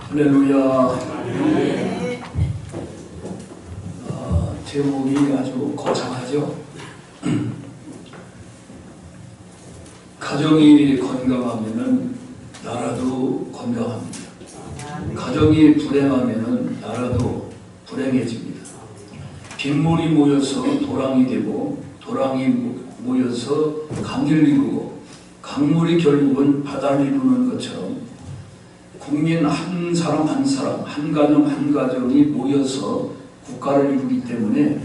할렐루야. 제목이 아주 거창하죠. 가정이 건강하면은 나라도 건강합니다. 가정이 불행하면은 나라도 불행해집니다. 빗물이 모여서 도랑이 되고 도랑이 모여서 강을 이루고 강물이 결국은 바다를 이루는 것처럼 국민 한 사람 한 사람, 한 가정 한 가정이 모여서 국가를 이루기 때문에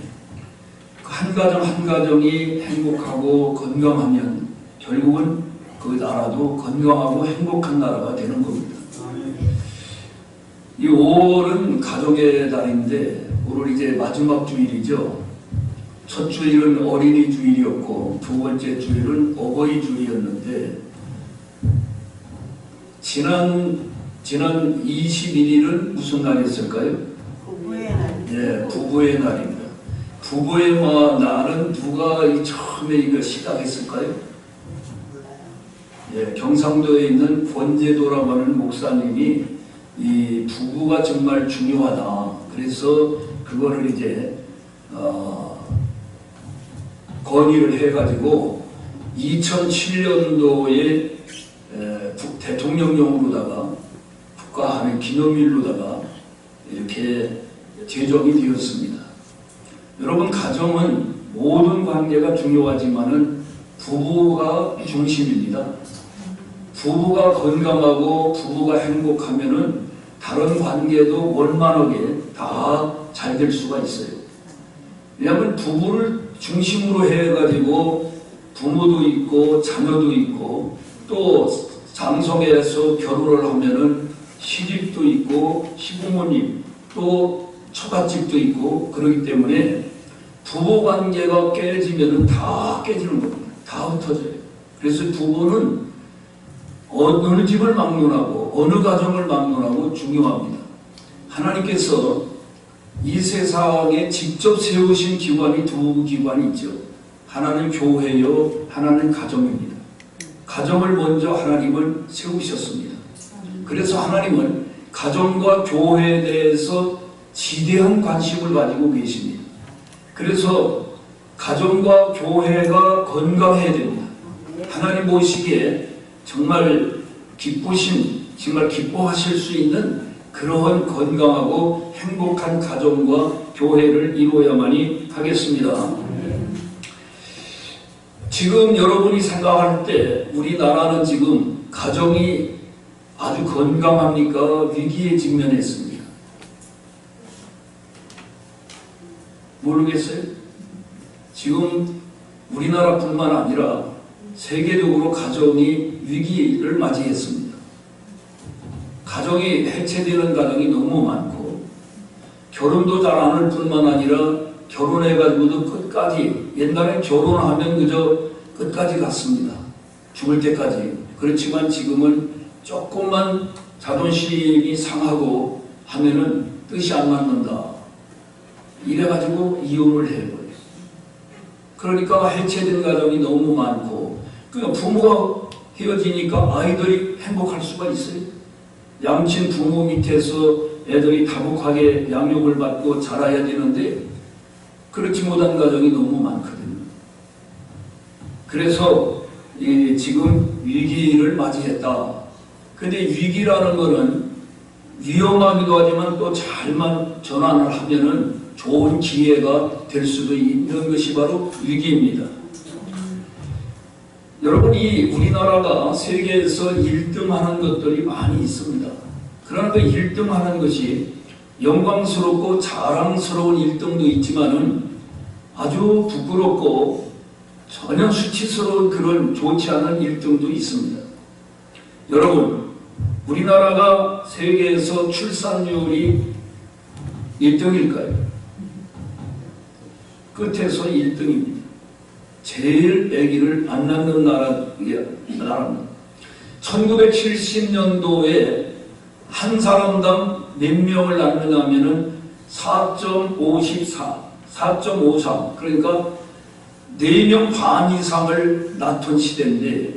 한 가정 한 가정이 행복하고 건강하면 결국은 그 나라도 건강하고 행복한 나라가 되는 겁니다. 이 5월은 가족의 달인데 오늘 이제 마지막 주일이죠. 첫 주일은 어린이 주일이었고 두 번째 주일은 어버이 주일이었는데 지난 21일은 무슨 날이었을까요? 부부의 날. 예, 부부의 날입니다. 부부의 날은 누가 처음에 이걸 시작했을까요? 예, 경상도에 있는 권제도라고 하는 목사님이 이 부부가 정말 중요하다. 그래서 그거를 이제 건의를 해가지고 2007년도에 대통령령으로다가 국가하는 기념일로다가 이렇게 제정이 되었습니다. 여러분, 가정은 모든 관계가 중요하지만은 부부가 중심입니다. 부부가 건강하고 부부가 행복하면은 다른 관계도 원만하게 다 잘 될 수가 있어요. 왜냐하면 부부를 중심으로 해가지고 부모도 있고 자녀도 있고 또 장성에서 결혼을 하면은 시집도 있고 시부모님 또 처갓집도 있고 그렇기 때문에 부부관계가 깨지면은 다 깨지는 겁니다. 다 흩어져요. 그래서 부부는 어느 집을 막론하고 어느 가정을 막론하고 중요합니다. 하나님께서 이 세상에 직접 세우신 기관이 두 기관이 있죠. 하나는 교회요, 하나는 가정입니다. 가정을 먼저 하나님은 세우셨습니다. 그래서 하나님은 가정과 교회에 대해서 지대한 관심을 가지고 계십니다. 그래서 가정과 교회가 건강해야 됩니다. 하나님 보시기에 정말 정말 기뻐하실 수 있는 그러한 건강하고 행복한 가정과 교회를 이루어야만이 하겠습니다. 지금 여러분이 생각할 때 우리나라는 지금 가정이 아주 건강합니까? 위기에 직면했습니다. 모르겠어요? 지금 우리나라뿐만 아니라 세계적으로 가정이 위기를 맞이했습니다. 가정이 해체되는 가정이 너무 많고 결혼도 잘 안 할 뿐만 아니라 결혼해가지고도 끝까지 옛날에 결혼하면 그저 끝까지 갔습니다. 죽을 때까지. 그렇지만 지금은 조금만 자존심이 상하고 하면은 뜻이 안 맞는다. 이래가지고 이혼을 해버려요. 그러니까 해체된 가정이 너무 많고 그러니까 부모가 헤어지니까 아이들이 행복할 수가 있어요. 양친 부모 밑에서 애들이 다복하게 양육을 받고 자라야 되는데 그렇지 못한 가정이 너무 많거든요. 그래서 지금 위기를 맞이했다. 근데 위기라는 거는 위험하기도 하지만 또 잘만 전환을 하면은 좋은 기회가 될 수도 있는 것이 바로 위기입니다. 여러분이 우리나라가 세계에서 1등 하는 것들이 많이 있습니다. 그러나 그 1등 하는 것이 영광스럽고 자랑스러운 1등도 있지만은 아주 부끄럽고 전혀 수치스러운 그런 좋지 않은 1등도 있습니다. 여러분, 우리나라가 세계에서 출산율이 1등일까요? 끝에서 1등입니다. 제일 아기를 안 낳는 나라입니다. 1970년도에 한 사람당 몇 명을 낳느냐면은 4.53 그러니까 4명 반 이상을 낳던 시대인데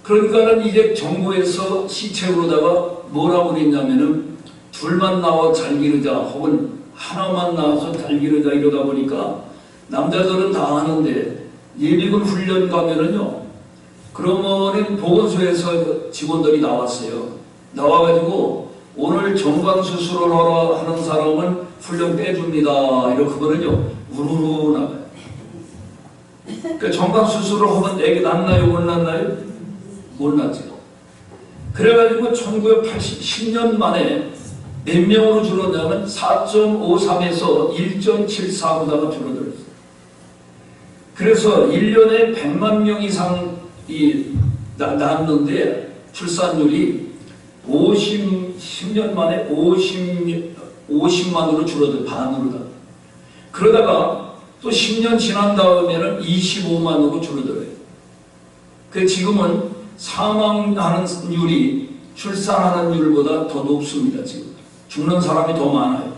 그러니까는 이제 정부에서 시책으로다가 뭐라고 그랬냐면은 둘만 나와 잘 기르자 혹은 하나만 나와서 잘 기르자 이러다 보니까 남자들은 다 하는데 예비군 훈련 가면은요, 그러면은 보건소에서 직원들이 나왔어요. 나와가지고 오늘 정관수술을 하러 하는 사람은 훈련 빼줍니다. 이렇게 그러면요 우르르 나가요. 그러니까 정관수술을 하면 애기 낳나요? 못 낳나요? 못 낳죠. 그래가지고 1910년 만에 몇 명으로 줄었냐면 4.53에서 1.74보다가 줄어들었어요. 그래서 1년에 100만 명 이상이 낳았는데 출산율이 10년 만에 50만으로 줄어들어요. 반으로 다. 그러다가 또 10년 지난 다음에는 25만으로 줄어들어요. 그 지금은 사망하는 율이 출산하는 율보다 더 높습니다. 지금 죽는 사람이 더 많아요.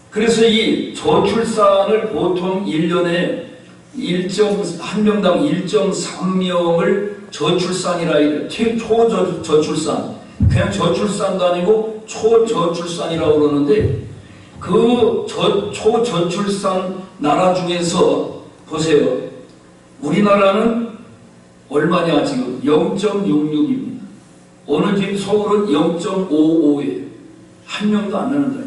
그래서 이 저출산을 보통 1년에 한 명당 1.3명을 저출산이라 해요. 초저출산. 그냥 저출산도 아니고 초저출산이라고 그러는데 그 초저출산 나라 중에서 보세요. 우리나라는 얼마냐 지금 0.66입니다. 오늘 지금 서울은 0.55예요. 한 명도 안 나는다.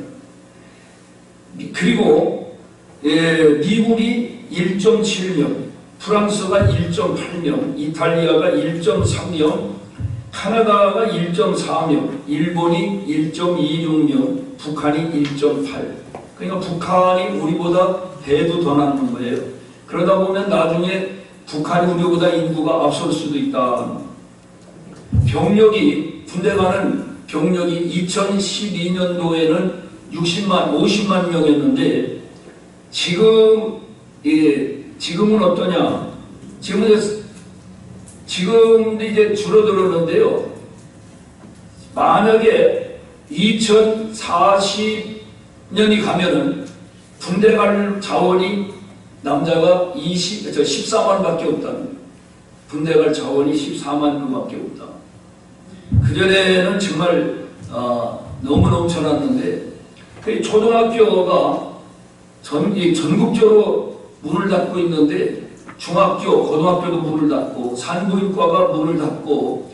그리고 미국이 1.7명, 프랑스가 1.8명, 이탈리아가 1.3명, 카나다가 1.4명, 일본이 1.26명, 북한이 1.8. 그러니까 북한이 우리보다 배도 더 낳는 거예요. 그러다 보면 나중에 북한이 우리보다 인구가 앞설 수도 있다. 병력이, 군대 가는 병력이 2012년도에는 50만 명이었는데 지금은 어떠냐? 지금도 이제 줄어들었는데요. 만약에 2040년이 가면은 군대 갈 자원이 남자가 14만밖에 없다는 거예요. 군대 갈 자원이 14만 명밖에 없다. 그전에는 정말 너무 넘쳐났는데 초등학교가 전국적으로 문을 닫고 있는데 중학교, 고등학교도 문을 닫고 산부인과가 문을 닫고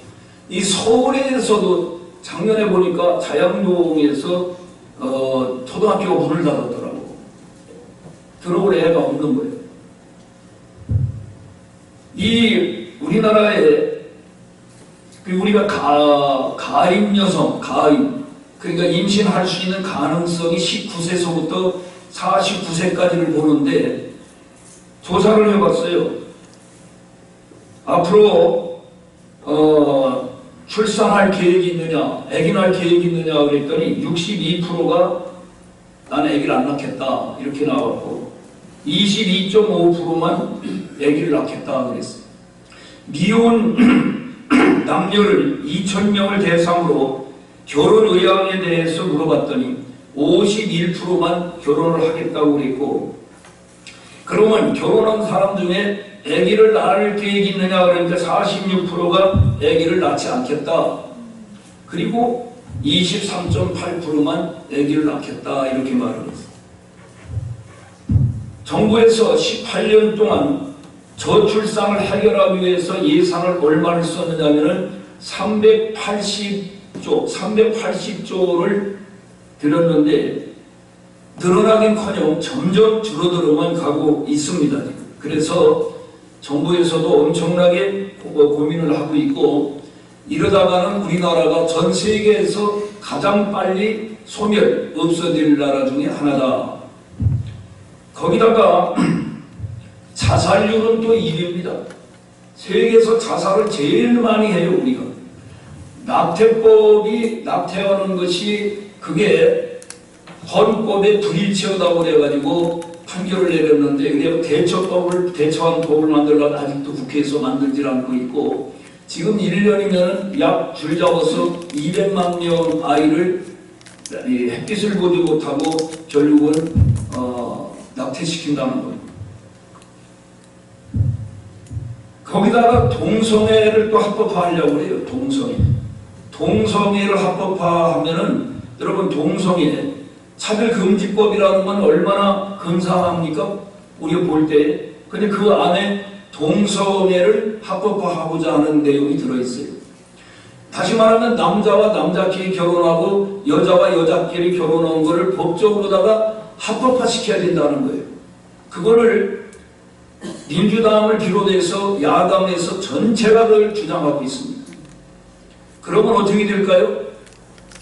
이 서울에서도 작년에 보니까 자양동에서 초등학교가 문을 닫았더라고. 들어올 애가 없는 거예요. 이 우리나라에 우리가 가임 여성, 그러니까 임신할 수 있는 가능성이 19세서부터 49세까지를 보는데 조사를 해봤어요. 앞으로 출산할 계획이 있느냐, 아기 낳을 계획이 있느냐 그랬더니 62%가 나는 아기를 안 낳겠다 이렇게 나왔고 22.5%만 아기를 낳겠다 그랬어요. 미혼 남녀를 2,000명을 대상으로 결혼 의향에 대해서 물어봤더니 51%만 결혼을 하겠다고 그랬고, 그러면 결혼한 사람 중에 아기를 낳을 계획이 있느냐 그러니까 46%가 아기를 낳지 않겠다. 그리고 23.8%만 아기를 낳겠다 이렇게 말을 했어요. 정부에서 18년 동안 저출산을 해결하기 위해서 예산을 얼마를 썼느냐면은 380조를 들었는데 늘어나긴커녕 점점 줄어들어만 가고 있습니다. 그래서 정부에서도 엄청나게 고민을 하고 있고 이러다가는 우리나라가 전 세계에서 가장 빨리 없어질 나라 중에 하나다. 거기다가 자살률은 또 1위입니다. 세계에서 자살을 제일 많이 해요, 우리가. 낙태하는 것이 그게 헌법에 불일치하다고 그래가지고 판결을 내렸는데, 그래서 대처한 법을 만들려고 아직도 국회에서 만들질 않고 있고, 지금 1년이면 약 줄 잡아서 200만 명 아이를 햇빛을 보지 못하고 결국은 낙태시킨다는 겁니다. 거기다가 동성애를 또 합법화하려고 해요. 동성애를 합법화하면은 여러분 동성애 차별금지법이라는 건 얼마나 근사합니까? 우리가 볼 때. 근데 그 안에 동성애를 합법화하고자 하는 내용이 들어있어요. 다시 말하면 남자와 남자끼리 결혼하고 여자와 여자끼리 결혼한 것을 법적으로다가 합법화시켜야 된다는 거예요. 그거를 민주당을 비롯해서 야당에서 전체가 그걸 주장하고 있습니다. 그러면 어떻게 될까요?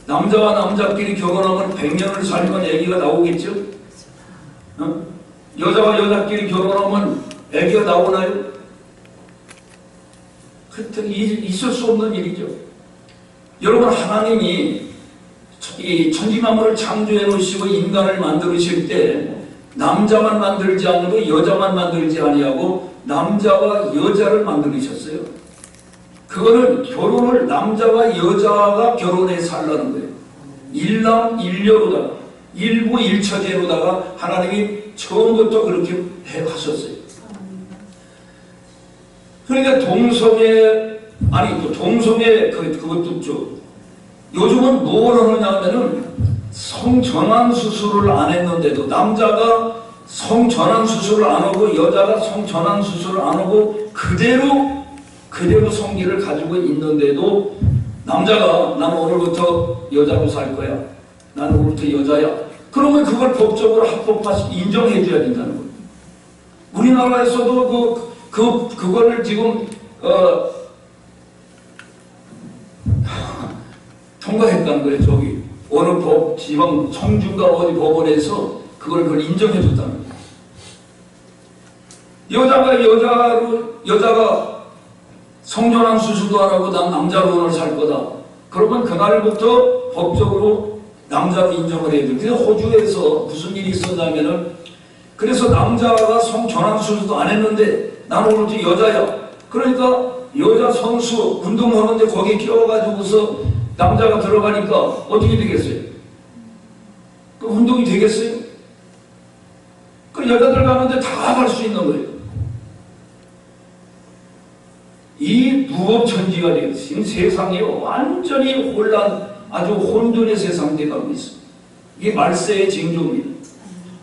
남자와 남자끼리 결혼하면 100년을 살면 아기가 나오겠죠? 여자와 여자끼리 결혼하면 아기가 나오나요? 하여튼 있을 수 없는 일이죠. 여러분, 하나님이 이 천지만물을 창조해 놓으시고 인간을 만드실 때 남자만 만들지 않고 여자만 만들지 아니하고 남자와 여자를 만드셨어요. 그거는 결혼을 남자와 여자가 결혼해 살라는 거예요. 일남일녀로다가 일부일처제로다가 하나님이 처음부터 그렇게 하셨어요. 그러니까 동성애 그것도 좀 요즘은 뭘 하느냐 하면은 성전환 수술을 안 했는데도 남자가 성전환 수술을 안 하고 여자가 성전환 수술을 안 하고 그대로 성기를 가지고 있는데도 남자가 나는 오늘부터 여자로 살 거야. 나는 오늘부터 여자야. 그러면 그걸 법적으로 합법화 인정해 줘야 된다는 거예요. 우리나라에서도 그거를 지금 통과했다는 거예요. 저기 어느 지방 청주인가 어디 법원에서 그걸 인정해 줬다는 거예요. 여자가 성전환 수술도 안 하고 난 남자로 오늘 살 거다. 그러면 그날부터 법적으로 남자로 인정을 해야 돼요. 그래서 호주에서 무슨 일이 있었냐면은 그래서 남자가 성전환 수술도 안 했는데 나는 오늘부터 여자야. 그러니까 여자 선수 운동하는데 거기에 끼워가지고서 남자가 들어가니까 어떻게 되겠어요? 그 운동이 되겠어요? 그 여자들 가는데 다 갈 수 있는 거예요. 이 무법천지가 되겠어요. 지금 세상이 완전히 아주 혼돈의 세상 돼가고 있습니다. 이게 말세의 징조입니다.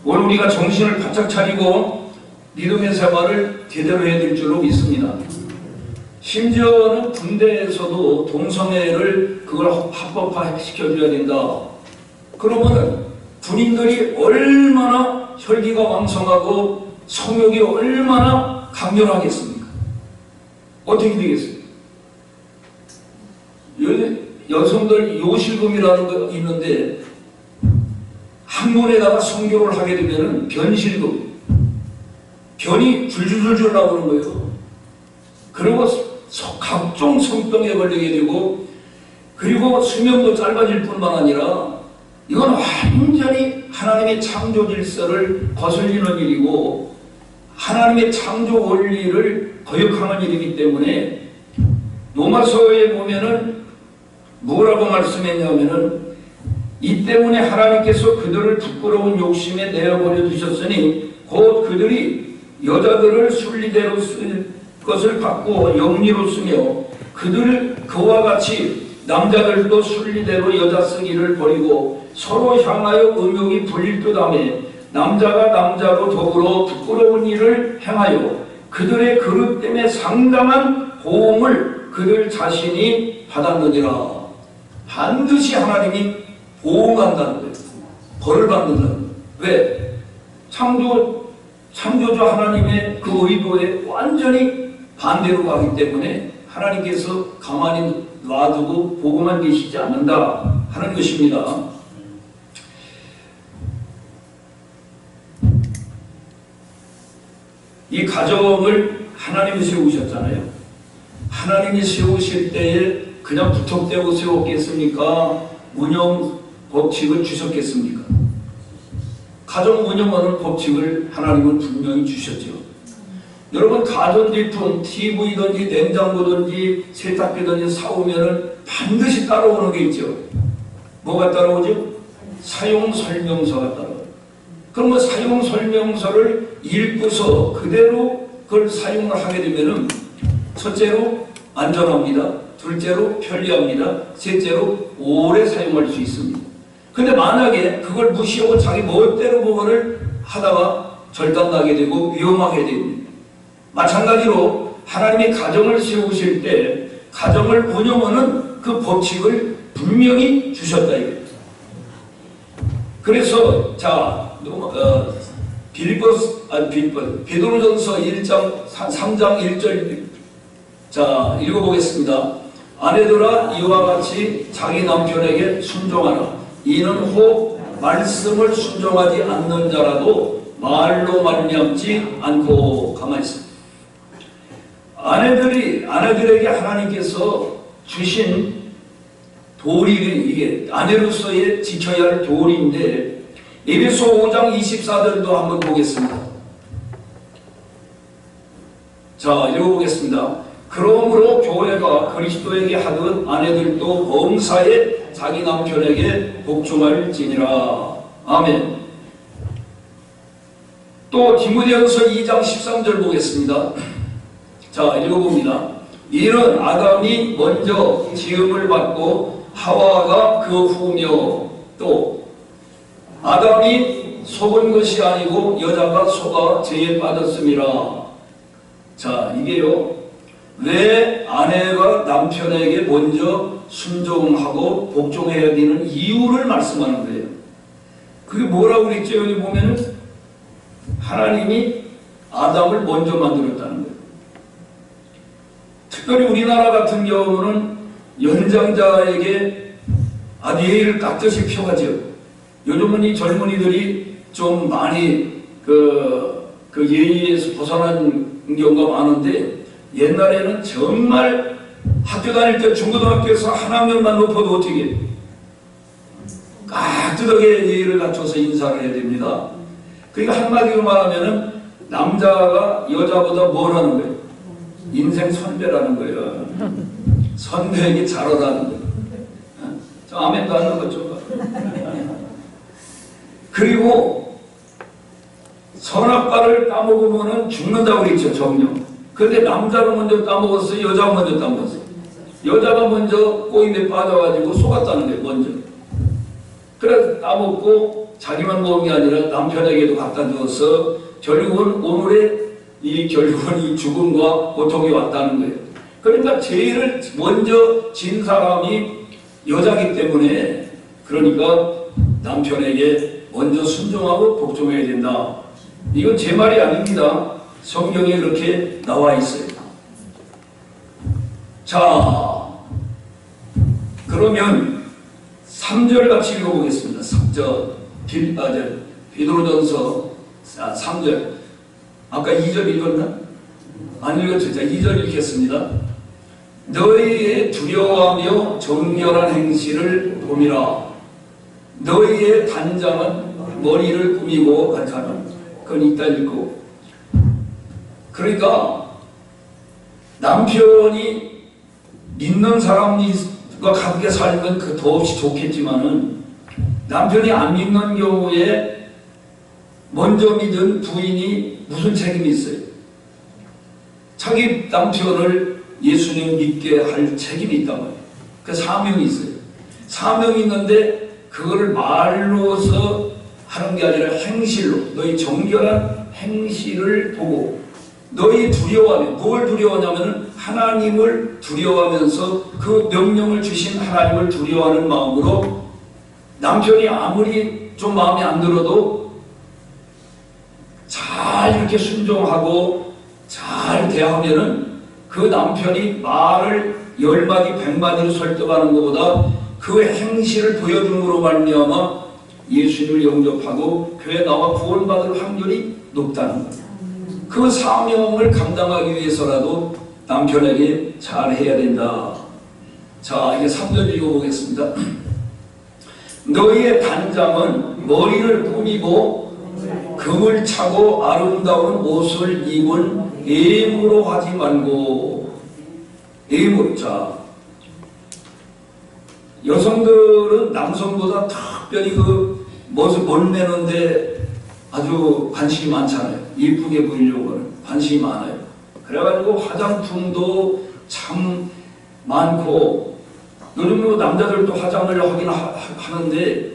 오늘 우리가 정신을 바짝 차리고 믿음의 생활을 제대로 해야 될 줄로 믿습니다. 심지어는 군대에서도 동성애를 그걸 합법화 시켜줘야 된다. 그러면은 군인들이 얼마나 혈기가 왕성하고 성욕이 얼마나 강렬하겠습니까? 어떻게 되겠어요? 여성들 요실금이라는 거 있는데 항문에다가 성교를 하게 되면은 변실금, 변이 줄줄줄줄 나오는 거예요. 그리고 각종 성병에 걸리게 되고, 그리고 수명도 짧아질 뿐만 아니라 이건 완전히 하나님의 창조 질서를 거슬리는 일이고 하나님의 창조 원리를 거역하는 일이기 때문에 로마서에 보면은 뭐라고 말씀했냐면은 이 때문에 하나님께서 그들을 부끄러운 욕심에 내어버려 두셨으니 곧 그들이 여자들을 순리대로 쓸 것을 받고 영리로 쓰며 그들 그와 같이 남자들도 순리대로 여자 쓰기를 버리고 서로 향하여 음욕이 불릴 듯하며 남자가 남자로 더불어 부끄러운 일을 행하여 그들의 그릇 때문에 상당한 고음을 그들 자신이 받았느니라. 반드시 하나님이 보응한다는 거예요. 벌을 받는다는 거예요. 왜? 창조주 하나님의 그 의도에 완전히 반대로 가기 때문에 하나님께서 가만히 놔두고 보고만 계시지 않는다 하는 것입니다. 이 가정을 하나님이 세우셨잖아요. 하나님이 세우실 때에 그냥 부탁대고 세웠겠습니까? 운영 법칙을 주셨겠습니까? 가정 운영하는 법칙을 하나님은 분명히 주셨죠. 여러분, 가전제품, TV든지 냉장고든지 세탁기든지 사오면은 반드시 따라오는 게 있죠. 뭐가 따라오죠? 사용설명서가 따라와요. 그러면 사용설명서를 읽고서 그대로 그걸 사용을 하게 되면은 첫째로 안전합니다. 둘째로 편리합니다. 셋째로 오래 사용할 수 있습니다. 근데 만약에 그걸 무시하고 자기 멋대로 그거를 하다가 절단나게 되고 위험하게 됩니다. 마찬가지로 하나님이 가정을 세우실 때 가정을 운영하는 그 법칙을 분명히 주셨다 이거예요. 그래서 베드로전서 1장 3장 1절 자 읽어보겠습니다. 아내들아 이와 같이 자기 남편에게 순종하라. 이는 혹 말씀을 순종하지 않는 자라도 말로 말미암지 않고 가만히 있습니다. 아내들에게 하나님께서 주신 도리, 이게 아내로서의 지켜야 할 도리인데, 에베소 5장 24절도 한번 보겠습니다. 자, 읽어보겠습니다. 그러므로 교회가 그리스도에게 하듯 아내들도 범사에 자기 남편에게 복종할지니라. 아멘. 또 디모데전서 2장 13절 보겠습니다. 자, 읽어봅니다. 이는 아담이 먼저 지음을 받고 하와가 그 후며, 또 아담이 속은 것이 아니고 여자가 속아 죄에 빠졌음이라. 자, 이게요, 왜 아내가 남편에게 먼저 순종하고 복종해야 되는 이유를 말씀하는 거예요. 그게 뭐라고 그랬죠? 여기 보면은 하나님이 아담을 먼저 만들었다는 거예요. 특별히 우리나라 같은 경우는 연장자에게 아주 예의를 깍듯이 표하죠. 요즘은 이 젊은이들이 좀 많이 그 예의에서 벗어난 경우가 많은데, 옛날에는 정말 학교 다닐 때 중고등학교에서 한 학년만 높아도 어떻게 깍듯하게 예의를 갖춰서 인사를 해야 됩니다. 그러니까 한마디로 말하면은 남자가 여자보다 뭘 하는 거예요? 인생 선배라는 거예요. 선배에게 잘하라는 거예요. 저 아멘도 하는 거죠. 그리고 선악과를 따먹으면 죽는다고 그랬죠, 정령. 그런데 남자가 먼저 따먹었어요? 여자가 먼저 따먹었어요? 여자가 먼저 꼬임에 빠져가지고 속았다는 거예요, 먼저. 그래서 따먹고 자기만 먹은 게 아니라 남편에게도 갖다 주어서 결국은 결국은 이 죽음과 고통이 왔다는 거예요. 그러니까 죄를 먼저 진 사람이 여자기 때문에, 그러니까 남편에게 먼저 순종하고 복종해야 된다. 이건 제 말이 아닙니다. 성경에 그렇게 나와 있어요. 자, 그러면 3절 같이 읽어보겠습니다. 3절, 베드로전서 3절. 아까 2절 읽었나? 안 읽었죠? 자, 2절 읽겠습니다. 너희의 두려워하며 정결한 행실을 봄이라. 너희의 단장은 머리를 꾸미고 가르쳐는. 그건 이따 읽고. 그러니까 남편이 믿는 사람과 함께 살면 그 더없이 좋겠지만은, 남편이 안 믿는 경우에 먼저 믿은 부인이 무슨 책임이 있어요? 자기 남편을 예수님 믿게 할 책임이 있단 말이에요. 그 사명이 있어요. 사명이 있는데 그거를 말로서 하는 게 아니라 행실로, 너희 정결한 행실을 보고, 너희 두려워하면, 뭘 두려워하냐면 하나님을 두려워하면서 그 명령을 주신 하나님을 두려워하는 마음으로, 남편이 아무리 좀 마음에 안 들어도 잘 이렇게 순종하고 잘 대하면은 그 남편이 말을 10마디 100마디로 설득하는 것보다 그 행실을 보여줌으로 말미암아 예수님을 영접하고 교회에 나와 구원받을 확률이 높다는 거예요. 그 사명을 감당하기 위해서라도 남편에게 잘해야 된다. 자, 이제 3절 읽어보겠습니다. 너희의 단장은 머리를 꾸미고 금을 차고 아름다운 옷을 입은 애무로 하지 말고. 애무. 자, 여성들은 남성보다 특별히 그 모습 멋내는데 아주 관심이 많잖아요. 이쁘게 보이려고 하는 관심이 많아요. 그래가지고 화장품도 참 많고, 요즘 남자들도 화장을 하긴 하는데,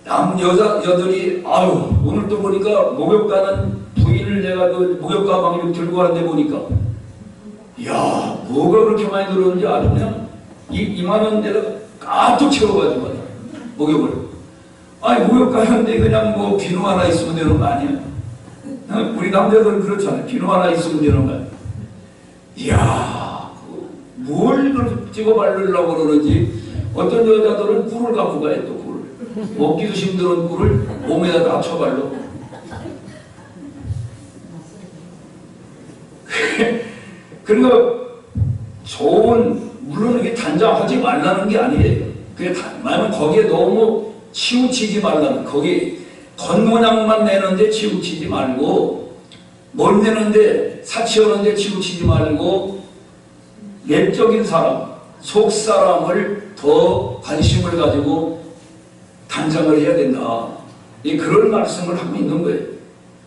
여자들이, 아유, 오늘 또 보니까 목욕 가는 부인을 내가 그 목욕 가방을 들고 가는데 보니까, 이야, 뭐가 그렇게 많이 들었는지 아주 그냥 이만한 데다 가득 채워가지고, 목욕을. 아니, 목욕 가는데 그냥 뭐 비누 하나 있으면 되는 거 아니야? 우리 남자들은 그렇잖아요. 비누 하나 있으면 되는 거야. 이야, 뭘 그렇게 찍어 바르려고 그러는지, 어떤 여자들은 꿀을 갖고 가요, 또 꿀을. 먹기도 힘든 꿀을 몸에다 다 쳐발로. 그러니까 좋은, 물론 이게 단장하지 말라는 게 아니에요. 그게 만약 거기에 너무 치우치지 말라는, 거기 겉모양만 내는데 치우치지 말고, 뭘 내는데 사치하는데 치우치지 말고, 내적인 사람, 속 사람을 더 관심을 가지고 단장을 해야 된다. 그런 말씀을 하고 있는 거예요.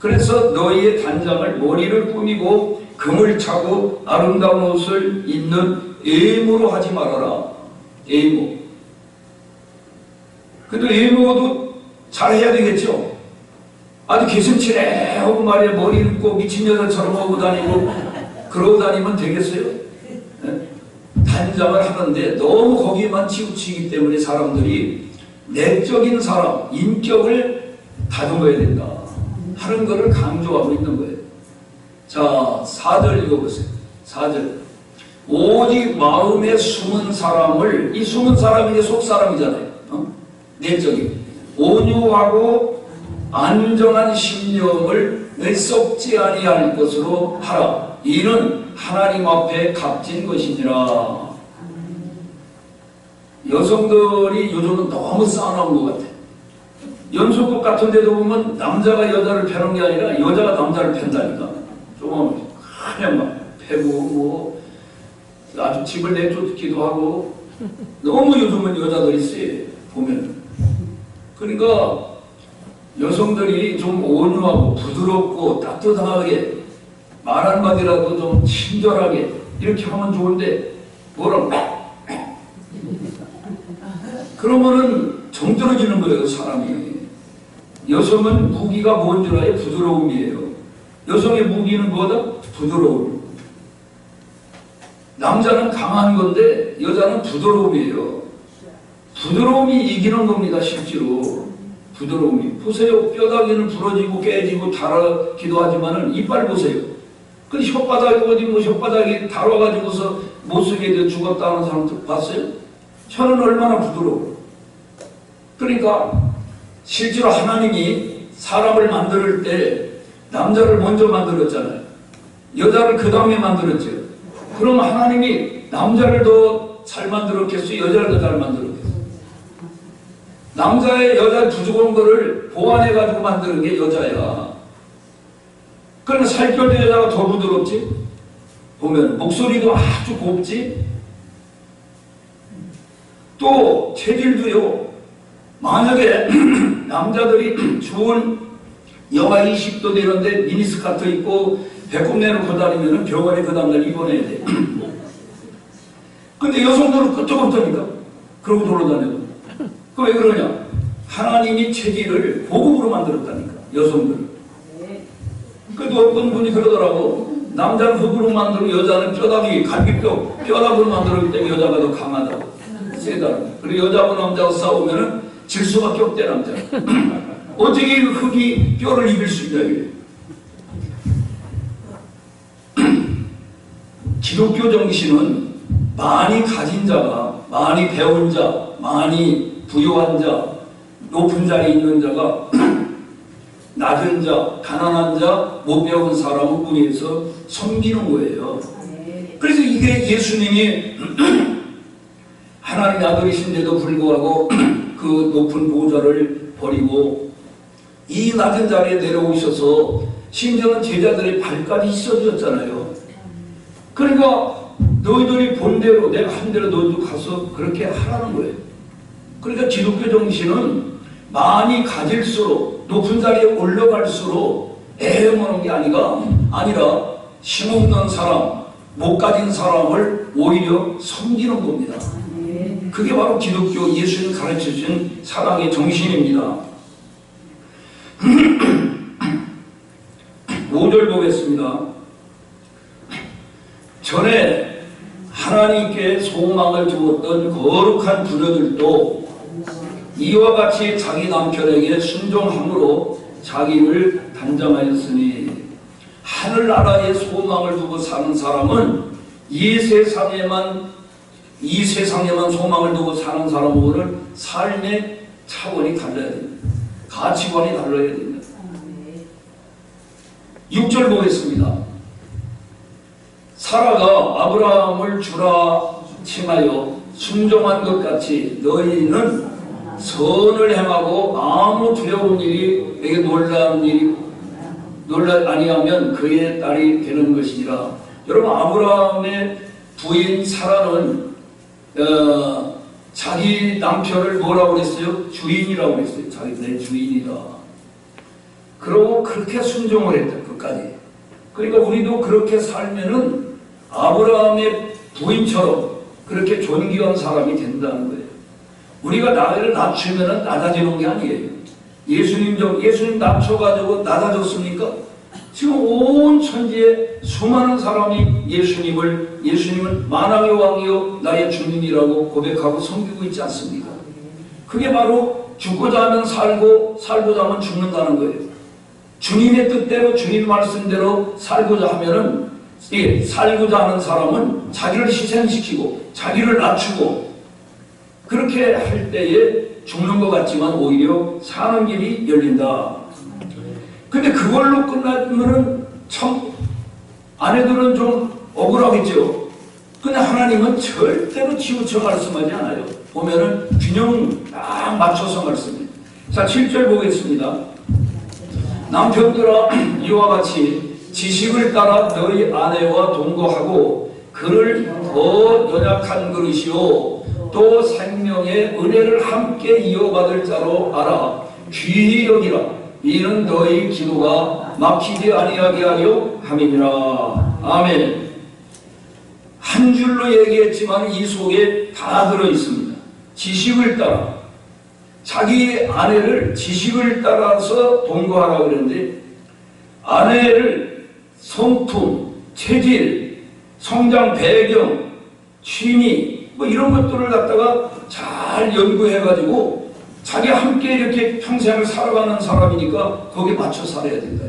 그래서 너희의 단장을 머리를 꾸미고 금을 차고 아름다운 옷을 입는 애무로 하지 말아라. 애무. 근데 애무도 잘해야 되겠죠. 아주 개슴치레 하고 말이야, 머리를 꼭 미친 여자처럼 하고 다니고 그러고 다니면 되겠어요? 네? 단장을 하는데 너무 거기에만 치우치기 때문에 사람들이 내적인 사람, 인격을 다듬어야 된다 하는 것을 강조하고 있는 거예요. 자, 4절 읽어보세요. 4절. 오직 마음에 숨은 사람을, 이 숨은 사람이 속 사람이잖아요. 내적인. 온유하고 안정한 심령을 썩지 아니할 것으로 하라. 이는 하나님 앞에 값진 것이니라. 여성들이 요즘은 너무 싸나운 것 같아요. 연속극 같은 데도 보면 남자가 여자를 패는 게 아니라 여자가 남자를 팬다니까. 좀 그냥 막 패고 뭐 아주 집을 내쫓기도 하고, 너무 요즘은 여자들이 세 보면. 그러니까 여성들이 좀 온유하고 부드럽고 따뜻하게 말 한마디라도 좀 친절하게 이렇게 하면 좋은데, 뭐라고 그러면은 정들어지는 거예요, 사람이. 여성은 무기가 뭔 줄 알아요? 부드러움이에요. 여성의 무기는 뭐다? 부드러움. 남자는 강한 건데 여자는 부드러움이에요. 부드러움이 이기는 겁니다, 실제로. 부드러움이. 보세요. 뼈다귀는 부러지고 깨지고 닳기도 하지만은 이빨 보세요. 근데 혓바닥이 어디 뭐 혓바닥이 닳아가지고서 못 쓰게 돼 죽었다 하는 사람들 봤어요? 혀는 얼마나 부드러워. 그러니까 실제로 하나님이 사람을 만들 때 남자를 먼저 만들었잖아요. 여자를 그 다음에 만들었죠. 그럼 하나님이 남자를 더 잘 만들었겠어요? 여자를 더 잘 만들었겠어요? 남자의 여자 부족한 거를 보완해가지고 만드는 게 여자야. 그러면 살결 된 여자가 더 부드럽지? 보면 목소리도 아주 곱지? 또 체질도요. 만약에 남자들이 추운 영하 20도 되는데 미니스커트 입고 배꼽 내놓고 다니면 병원에 그 다음날 입원해야 돼. 근데 여성들은 끄떡없다니까. 그러고 돌아다녀도. 그 왜 그러냐? 하나님이 체질을 고급으로 만들었다니까, 여성들을. 그래도 어떤 분이 그러더라고. 남자는 흙으로 만들고 여자는 뼈다귀, 갈비뼈, 뼈다귀로 만들었기 때문에 여자가 더 강하다고. 세다고. 그리고 여자하고 남자하고 싸우면은 질 수밖에 없대, 남자. 어떻게 흙이 뼈를 이길 수 있냐, 이게. 기독교 정신은 많이 가진 자가, 많이 배운 자, 많이 부유한 자, 높은 자리에 있는 자가 낮은 자, 가난한 자, 못 배운 사람을 위해서 섬기는 거예요. 그래서 이게 예수님이 하나님의 아들이신데도 불구하고 그 높은 보좌를 버리고 이 낮은 자리에 내려오셔서 심지어는 제자들의 발까지 씻어주셨잖아요. 그러니까 너희들이 본 대로 내가 한 대로 너희도 가서 그렇게 하라는 거예요. 그러니까 기독교 정신은 많이 가질수록 높은 자리에 올라갈수록 애용하는 게 아니라 힘없는 사람, 못 가진 사람을 오히려 섬기는 겁니다. 그게 바로 기독교 예수님 가르쳐주신 사랑의 정신입니다. 5절 보겠습니다. 전에 하나님께 소망을 두었던 거룩한 부녀들도 이와 같이 자기 남편에게 순종함으로 자기를 단장하였으니, 하늘나라에 소망을 두고 사는 사람은 이 세상에만 소망을 두고 사는 사람하고는 삶의 차원이 달라야 됩니다. 가치관이 달라야 됩니다. 6절 보겠습니다. 사라가 아브라함을 주라 칭하여 순종한 것 같이 너희는 선을 행하고 아무 두려운 일이 내게 놀라 아니하면 그의 딸이 되는 것이니라. 여러분, 아브라함의 부인 사라는 자기 남편을 뭐라고 그랬어요? 주인이라고 그랬어요. 자기 내 주인이다. 그러고 그렇게 순종을 했다, 끝까지. 그러니까 우리도 그렇게 살면은 아브라함의 부인처럼 그렇게 존귀한 사람이 된다는 거예요. 우리가 나이를 낮추면은 낮아지는 게 아니에요. 예수님 낮춰가지고 낮아졌습니까? 지금 온 천지에 수많은 사람이 예수님은 만왕의 왕이요 나의 주님이라고 고백하고 섬기고 있지 않습니까? 그게 바로 죽고자 하면 살고 살고자 하면 죽는다는 거예요. 주님의 뜻대로 주님 말씀대로 살고자 하면은, 살고자 하는 사람은 자기를 희생시키고 자기를 낮추고 그렇게 할 때에 죽는 것 같지만 오히려 사는 길이 열린다. 근데 그걸로 끝나면은 참 아내들은 좀 억울하겠죠. 근데 하나님은 절대로 치우쳐 말씀하지 않아요. 보면은 균형 딱 맞춰서 말씀해요. 자, 7절 보겠습니다. 남편들아, 이와 같이 지식을 따라 너희 아내와 동거하고 그를 더 연약한 그릇이요 또 생명의 은혜를 함께 이어받을 자로 알아 귀히 여기라. 이는 너희 기도가 막히지 아니하게 하려 함이니라. 아멘. 한 줄로 얘기했지만 이 속에 다 들어있습니다. 지식을 따라, 자기 아내를 지식을 따라서 동거하라고 그랬는데, 아내를 성품, 체질, 성장 배경, 취미 뭐 이런 것들을 갖다가 잘 연구해가지고 자기 함께 이렇게 평생을 살아가는 사람이니까 거기에 맞춰 살아야 된다.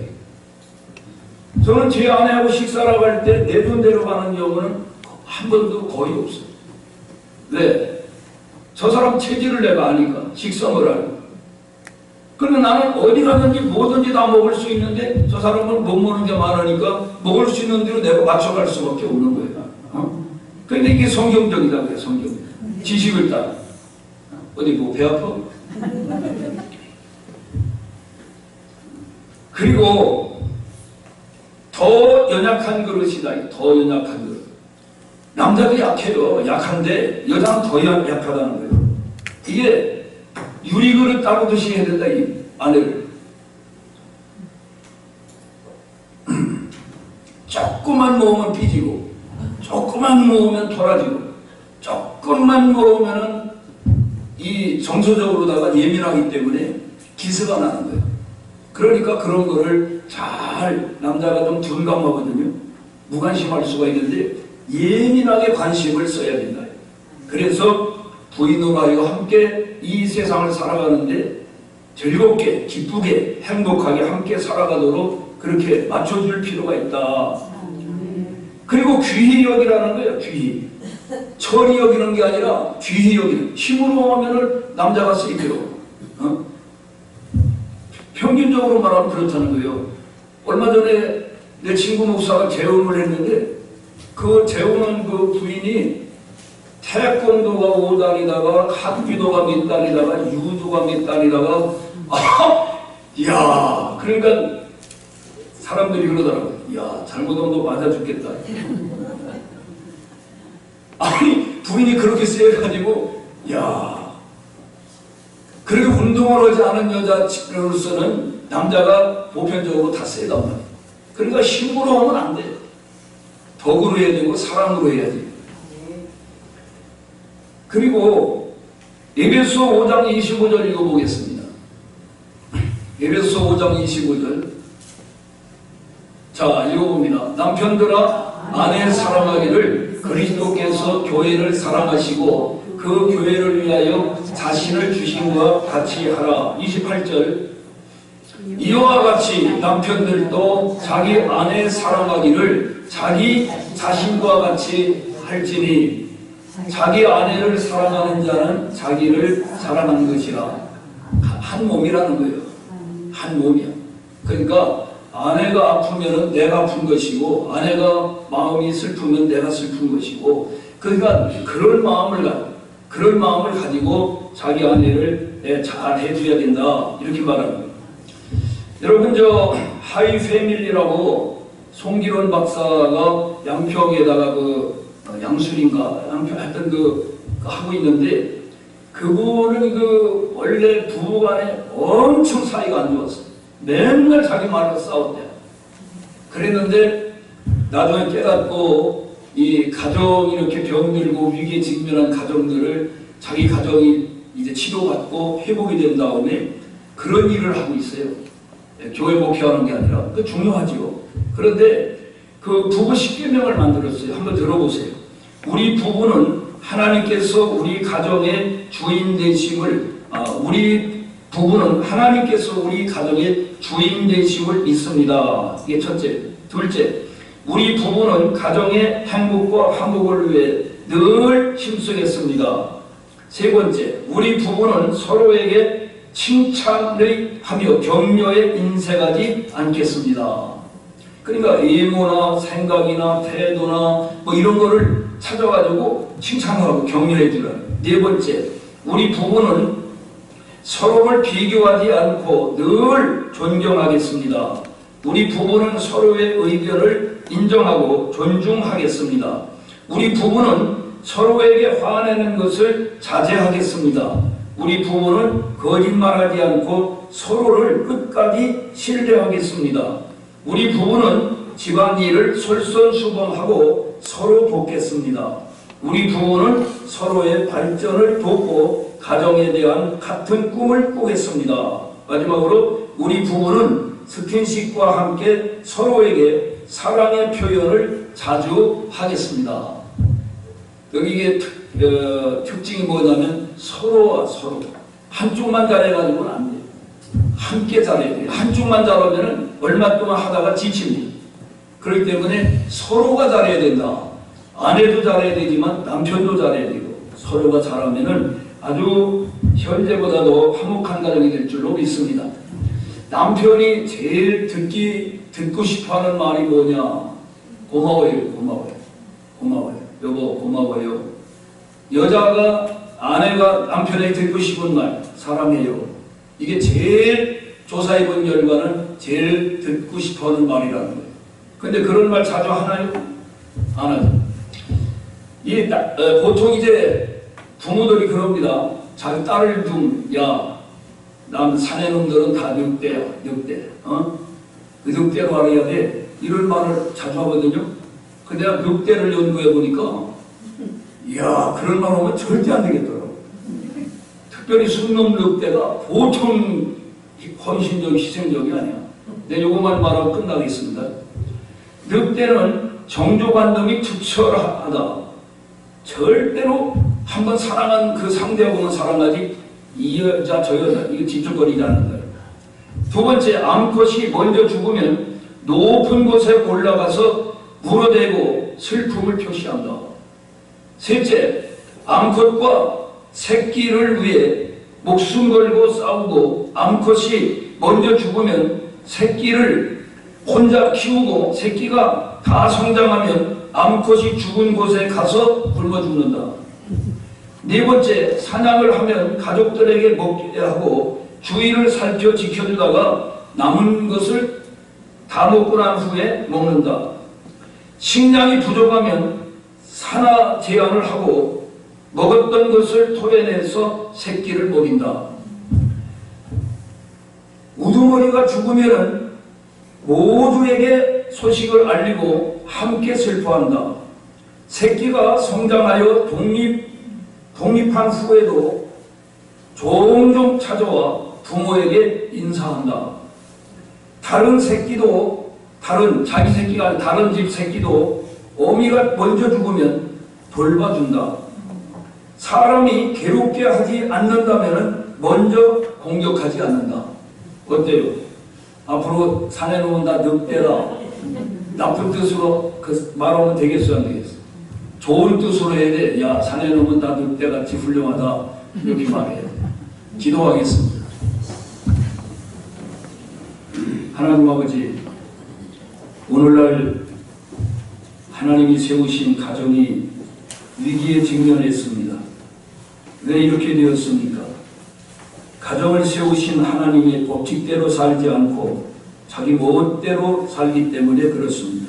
저는 제 아내하고 식사를 할 때 내 돈대로 가는 경우는 한 번도 거의 없어요. 왜? 저 사람 체질을 내가 아니까, 식성을 알고. 그런데 나는 어디 가든지 뭐든지 다 먹을 수 있는데 저 사람은 못 먹는 게 많으니까 먹을 수 있는 대로 내가 맞춰갈 수밖에 없는 거예요. 그런데 이게 성경적이다 그래, 성경. 지식을 따라. 어디 뭐 배 아파? 그리고 더 연약한 그릇이다. 더 연약한 그릇. 남자도 약해요. 약한데 여자는 더 약하다는 거예요. 이게 유리그릇 따르듯이 해야 된다, 이 아내를. 조금만 먹으면 삐지고, 조금만 먹으면 토라지고, 조금만 먹으면은 이 정서적으로다가 예민하기 때문에 기스가 나는 거예요. 그러니까 그런 거를 잘, 남자가 좀 둔감하거든요. 무관심할 수가 있는데 예민하게 관심을 써야 된다. 그래서 부인으로 함께 이 세상을 살아가는데 즐겁게, 기쁘게, 행복하게 함께 살아가도록 그렇게 맞춰줄 필요가 있다. 그리고 귀히 여기라는 거예요. 귀히. 철이 여기는 게 아니라 귀히 여기는. 힘으로 하면은 남자가 쓰이대요. 평균적으로 말하면 그렇다는 거예요. 얼마 전에 내 친구 목사가 재혼을 했는데 그 재혼한 그 부인이 태권도가 5단이다가 한기도가 몇 단이다가 유도가 몇 단이다가 이야, 그러니까 사람들이 그러더라고요. 이야, 잘못하면 너 맞아 죽겠다. 아니, 부인이 그렇게 세가지고, 야, 그렇게 운동을 하지 않은 여자로서는 남자가 보편적으로 다 세단 말이에요. 그러니까 힘으로 하면 안 돼. 덕으로 해야 되고 사랑으로 해야 돼요. 그리고 에베소 5장 25절 읽어보겠습니다. 에베소 5장 25절. 자, 읽어봅니다. 남편들아 아내 사랑하기를 그리스도께서 교회를 사랑하시고 그 교회를 위하여 자신을 주신 것 같이 하라. 28절. 이와 같이 남편들도 자기 아내 사랑하기를 자기 자신과 같이 할지니 자기 아내를 사랑하는 자는 자기를 사랑하는 것이라. 한 몸이라는 거예요. 한 몸이야. 그러니까 아내가 아프면 내가 아픈 것이고 아내가 마음이 슬프면 내가 슬픈 것이고, 그러니까 그런 마음을 가지고 자기 아내를 잘 해줘야 된다, 이렇게 말하는 거예요. 여러분, 저 하이 패밀리라고 송기론 박사가 양평에다가 그 양술인가 하여튼 그 하고 있는데, 그분은 그 원래 부부간에 엄청 사이가 안 좋았어요. 맨날 자기 말로 싸웠대요. 그랬는데 나중에 깨닫고 이 가정 이렇게 병들고 위기에 직면한 가정들을 자기 가정이 이제 치료받고 회복이 된 다음에 그런 일을 하고 있어요. 교회 목회하는 게 아니라. 그 중요하죠. 그런데 그 부부 10계명을 만들었어요. 한번 들어보세요. 우리 부부는 하나님께서 우리 가정의 주인 되심을 부부는 하나님께서 우리 가정의 주인 되심을 믿습니다. 이게 첫째. 둘째, 우리 부부는 가정의 행복과 화목을 위해 늘 힘쓰겠습니다. 세 번째, 우리 부부는 서로에게 칭찬을 하며 격려에 인색하지 않겠습니다. 그러니까 외모나 생각이나 태도나 뭐 이런 거를 찾아가지고 칭찬하고 격려해 주라는. 네 번째, 우리 부부는 서로를 비교하지 않고 늘 존경하겠습니다. 우리 부부는 서로의 의견을 인정하고 존중하겠습니다. 우리 부부는 서로에게 화내는 것을 자제하겠습니다. 우리 부부는 거짓말하지 않고 서로를 끝까지 신뢰하겠습니다. 우리 부부는 집안일을 솔선수범하고 서로 돕겠습니다. 우리 부부는 서로의 발전을 돕고 가정에 대한 같은 꿈을 꾸겠습니다. 마지막으로 우리 부부는 스킨십과 함께 서로에게 사랑의 표현을 자주 하겠습니다. 여기에 특징이 뭐냐면 서로와 서로. 한쪽만 잘해가지고는 안 돼요. 함께 잘해야 돼요. 한쪽만 잘하면 얼마 동안 하다가 지칩니다. 그렇기 때문에 서로가 잘해야 된다. 아내도 잘해야 되지만 남편도 잘해야 되고, 서로가 잘하면은 아주 현재보다도 화목한 가정이 될 줄로 믿습니다. 남편이 제일 듣고 싶어하는 말이 뭐냐? 고마워요, 고마워요, 고마워요. 여보, 고마워요. 아내가 남편에게 듣고 싶은 말, 사랑해요. 이게 제일 조사해본 결과는 제일 듣고 싶어하는 말이라는 거예요. 근데 그런 말 자주 하나요? 안 하죠. 보통 이제 부모들이 그럽니다. 자기 딸을 야, 남 사내놈들은 다 늑대야, 늑대. 그 늑대로 알아야 돼. 이런 말을 자주 하거든요. 근데 내가 늑대를 연구해 보니까, 이야, 그런 말 하면 절대 안 되겠더라고. 특별히 순놈 늑대가 보통 헌신적, 희생적이 아니야. 내 요거만 말하고 끝나겠습니다. 늑대는 정조관념이 투철하다. 절대로 한번 사랑한 그 상대하고는 사랑하지 이 여자 저 여자 이거 집중거리지 않는 거예요. 두 번째, 암컷이 먼저 죽으면 높은 곳에 올라가서 물어대고 슬픔을 표시한다. 셋째, 암컷과 새끼를 위해 목숨 걸고 싸우고, 암컷이 먼저 죽으면 새끼를 혼자 키우고 새끼가 다 성장하면 암컷이 죽은 곳에 가서 굶어 죽는다. 네 번째, 사냥을 하면 가족들에게 먹게 하고 주위를 살펴 지켜주다가 남은 것을 다 먹고 난 후에 먹는다. 식량이 부족하면 산화 제한을 하고 먹었던 것을 토해내서 새끼를 먹인다. 우두머리가 죽으면 모두에게 소식을 알리고 함께 슬퍼한다. 새끼가 성장하여 독립한 후에도 종종 찾아와 부모에게 인사한다. 다른 새끼도, 자기 새끼가 아닌 다른 집 새끼도 어미가 먼저 죽으면 돌봐준다. 사람이 괴롭게 하지 않는다면 먼저 공격하지 않는다. 어때요? 앞으로 사내놓은 다 늑대다. 나쁜 뜻으로 말하면 되겠어, 안 되겠어? 좋은 뜻으로 해야 돼. 야, 사내놓은 다 늑대같이 훌륭하다. 이렇게 말해야 돼. 기도하겠습니다. 하나님 아버지, 오늘날 하나님이 세우신 가정이 위기에 직면했습니다. 왜 이렇게 되었습니까? 가정을 세우신 하나님의 법칙대로 살지 않고 자기 멋대로 살기 때문에 그렇습니다.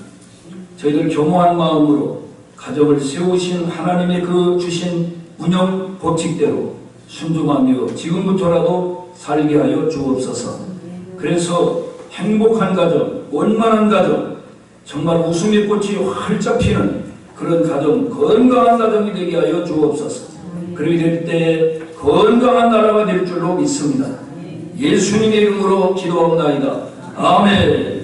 저희들 겸허한 마음으로 가정을 세우신 하나님의 그 주신 운영 법칙대로 순종하며 지금부터라도 살게 하여 주옵소서. 그래서 행복한 가정, 원만한 가정, 정말 웃음의 꽃이 활짝 피는 그런 가정, 건강한 가정이 되게 하여 주옵소서. 그렇게 될 때 건강한 나라가 될 줄로 믿습니다. 예수님의 이름으로 기도합니다. 아멘.